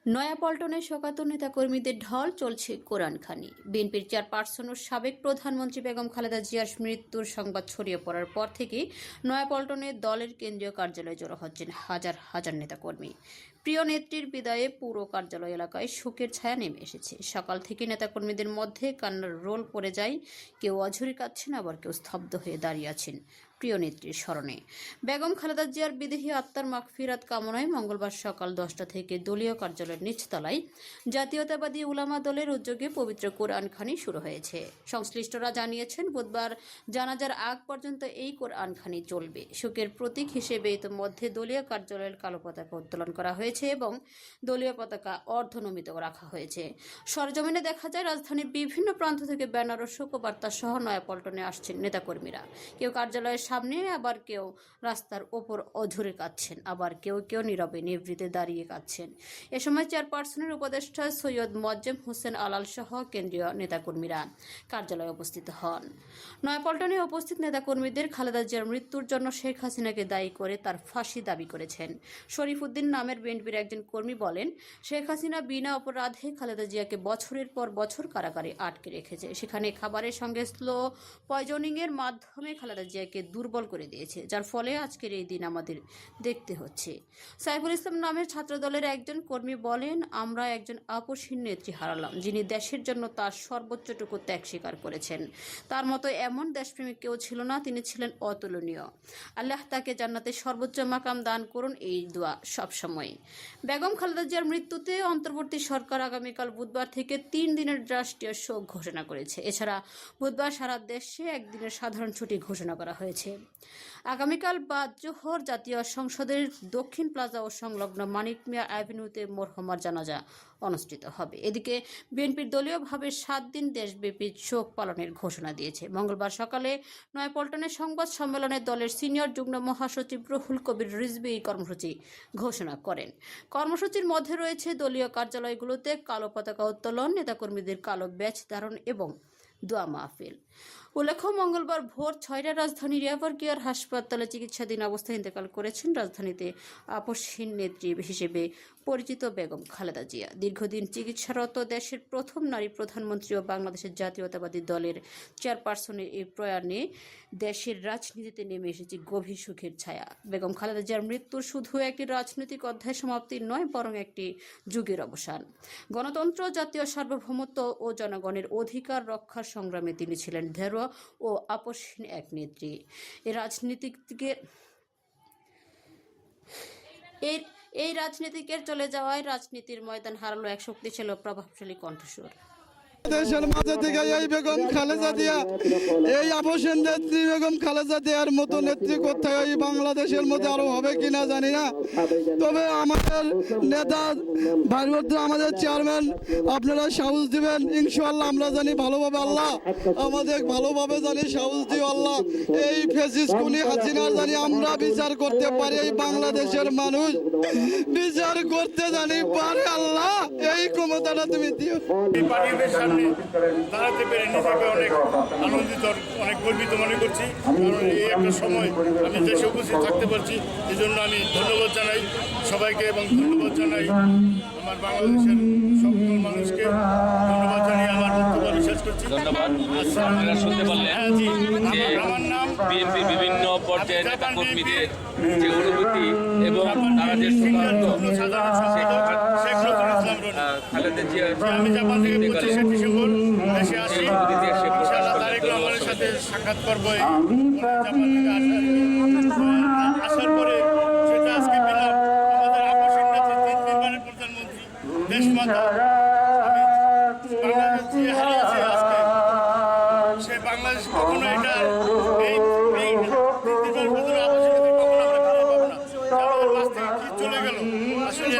নয়াপল্টনে শোকাতুর নেতাকর্মীদের ঢল, চলছে কোরআনখানি। বিএনপির চেয়ারপারসন ও সাবেক প্রধানমন্ত্রী বেগম খালেদা জিয়ার মৃত্যুর সংবাদ ছড়িয়ে পড়ার পর থেকে নয়াপল্টনে দলের কেন্দ্রীয় কার্যালয়ে জড়ো হচ্ছেন হাজার হাজার নেতাকর্মী। প্রিয় নেত্রীর বিদায়ে পুরো কার্যালয় এলাকায় শোকের ছায়া নেমে এসেছে। সকাল থেকে নেতাকর্মীদের মধ্যে কান্নার রোল পড়ে যায়। কেউ অঝরে কাঁদছেন, আবার কেউ স্তব্ধ হয়ে দাঁড়িয়ে আছেন প্রিয় নেত্রীর স্মরণে। বেগম খালেদা জিয়ার বিদেহী আত্মার মাগফিরাত কামনায় মঙ্গলবার সকাল 10টা থেকে দলীয় কার্যালয়ের নিচতলায় জাতীয়তাবাদী উলামা দলের উদ্যোগে পবিত্র কোরআনখানি শুরু হয়েছে। সংশ্লিষ্টরা জানিয়েছেন, বুধবার জানাজার আগ পর্যন্ত এই কোরআনখানি চলবে। শোকের প্রতীক হিসেবে ইতিমধ্যে দলীয় কার্যালয়ের কালো পতাকা উত্তোলন করা হয়েছে এবং দলীয় পতাকা অর্ধনমিত রাখা হয়েছে। সরজমিনে দেখা যায়, রাজধানীর বিভিন্ন প্রান্ত থেকে ব্যানার ও শোকবার্তা সহ নয়াপল্টনে আসছেন নেতাকর্মীরা। কেউ কার্যালয়ের সামনে, আবার কেউ রাস্তার ওপর অঝরে কাঁদছেন, আবার কেউ কেউ নীরবে নিভৃতে দাঁড়িয়ে কাঁদছেন। এ সময় চেয়ারপারসনের উপদেষ্টা সৈয়দ মোয়াজ্জেম হোসেন আলাল সহ কেন্দ্রীয় নেতাকর্মীরা কার্যালয়ে উপস্থিত হন। নয়াপল্টনে উপস্থিত নেতাকর্মীদের খালেদা জিয়ার মৃত্যুর জন্য শেখ হাসিনাকে দায়ী করে তার ফাঁসি দাবি করেছেন। শরীফ উদ্দিন নামের বিএনপির একজন কর্মী বলেন, শেখ হাসিনা বিনা অপরাধে খালেদা জিয়াকে বছরের পর বছর কারাগারে আটকে রেখেছে। সেখানে খাবারের সঙ্গে স্লো পয়জনিং এর মাধ্যমে খালেদা জিয়াকে দুর্বল করে দিয়েছে, যার ফলে আজকের এই দিন আমাদের দেখতে হচ্ছে। সাইফুল ইসলাম নামের ছাত্রদলের একজন কর্মী বলেন, আমরা একজন আপসহীন নেত্রী হারালাম, যিনি দেশের জন্য তার সর্বোচ্চটুকু ত্যাগ স্বীকার করেছেন। তার মতো এমন দেশপ্রেমিক কেউ ছিল না, তিনি ছিলেন অতুলনীয়। আল্লাহ তাকে জান্নাতের সর্বোচ্চ মাকাম দান করুন, এই দোয়া সবসময়। বেগম খালেদা জিয়ার মৃত্যুতে অন্তর্বর্তী সরকার আগামীকাল বুধবার থেকে 3 দিনের রাষ্ট্রীয় শোক ঘোষণা করেছে। এছাড়া বুধবার সারা দেশে একদিনের সাধারণ ছুটি ঘোষণা করা হয়েছে। আগামীকাল বাদ জোহর জাতীয় সংসদের দক্ষিণ প্লাজা ও সংলগ্ন মানিক মিয়া অ্যাভিনিউতে মরহুমার জানাজা অনুষ্ঠিত হবে। এদিকে বিএনপির দলীয়ভাবে 7 দিন দেশব্যাপী শোক পালনের ঘোষণা দিয়েছে। মঙ্গলবার সকালে নয়াপল্টনের সংবাদ সম্মেলনে দলের সিনিয়র যুগ্ম মহাসচিব রুহুল কবির রিজভী এই কর্মসূচি ঘোষণা করেন। কর্মসূচির মধ্যে রয়েছে দলীয় কার্যালয়গুলোতে কালো পতাকা উত্তোলন, নেতাকর্মীদের কালো ব্যাচ ধারণ এবং দোয়া মাহফিল। উল্লেখ্য, মঙ্গলবার ভোর 6টায় রাজধানীর এভার কেয়ার হাসপাতালে চিকিৎসাধীন অবস্থায় ইন্তেকাল করেছেন রাজধানীতে আপসহীন নেত্রী হিসেবে পরিচিত বেগম খালেদা জিয়া। দীর্ঘদিন চিকিৎসারত দেশের প্রথম নারী প্রধানমন্ত্রী ও বাংলাদেশের জাতীয়তাবাদী দলের চেয়ারপারসনের এই প্রয়াণে দেশের রাজনীতিতে নেমে এসেছে গভীর সুখের ছায়া। বেগম খালেদা জিয়ার মৃত্যু শুধু একটি রাজনৈতিক অধ্যায় সমাপ্তি নয়, বরং একটি যুগের অবসান। গণতন্ত্র, জাতীয় সার্বভৌমত্ব ও জনগণের অধিকার রক্ষার সংগ্রামে তিনি ছিলেন ধৈর্য ও আপসহীন এক নেত্রী। এই রাজনীতিকের চলে যাওয়ায় রাজনীতির ময়দান হারালো এক শক্তিশালী ও প্রভাবশালী কণ্ঠস্বর। দেশের মাঝে থেকে এই বেগম খালেদা জিয়া, এই আপসহীন নেত্রী বেগম খালেদা জিয়ার মতো নেত্রী কোথায় এই বাংলাদেশের মধ্যে আরো হবে কিনা জানি না। তবে আমাদের নেতা ভাইবদ্ধ, আমাদের চেয়ারম্যান, আপনারা সাহস দিবেন ইনশাআল্লাহ। আমরা জানি ভালোভাবে আল্লাহ আমাদের ভালোভাবে জানি সাহস দিও আল্লাহ। এই ফ্যাসিস্ট খুনি হাসিনার জানি আমরা বিচার করতে পারি, এই বাংলাদেশের মানুষ বিচার করতে জানি পারে আল্লাহ, এই ক্ষমতাটা তুমি দিও। দাঁড়াতে পেরে নিজেকে অনেক আনন্দিত, অনেক গর্বিত মনে করছি। কারণ এই একটা সময় আমি দেশে উপস্থিত থাকতে পারছি, এই জন্য আমি ধন্যবাদ জানাই সবাইকে এবং ধন্যবাদ জানাই আমার বাংলাদেশের সকল মানুষকে। ধন্যবাদ জানিয়ে আমার বক্তব্য আমি শেষ করছি। ধন্যবাদ। আপনারা শুনতে পারলেন যে আমার নাম বিএনপি বিভিন্ন পর্যায়ের নেতা কর্মীদের যে অনুভূতি এবং তারা যে খালেদা জিয়া আমি জাপান থেকে 25শে ডিসেম্বর দেশে আসি। ইনশাআল্লাহ তারেক রহমানের সাথে সাক্ষাৎ করবো। জাপান থেকে আসার পরে সেটা আজকে পেলাম। আমাদের আপসহীন নেত্রী, 3 প্রধানমন্ত্রী, দেশমাতা, বাংলাদেশ যে হারিয়েছে আজকে, সে বাংলাদেশ কখনো এটা এই 3 প্রধান আপসহীন নেত্রী কখনো আমরা ফিরে পাবো না। আমাদের কাছ থেকে কি চলে গেল আসলে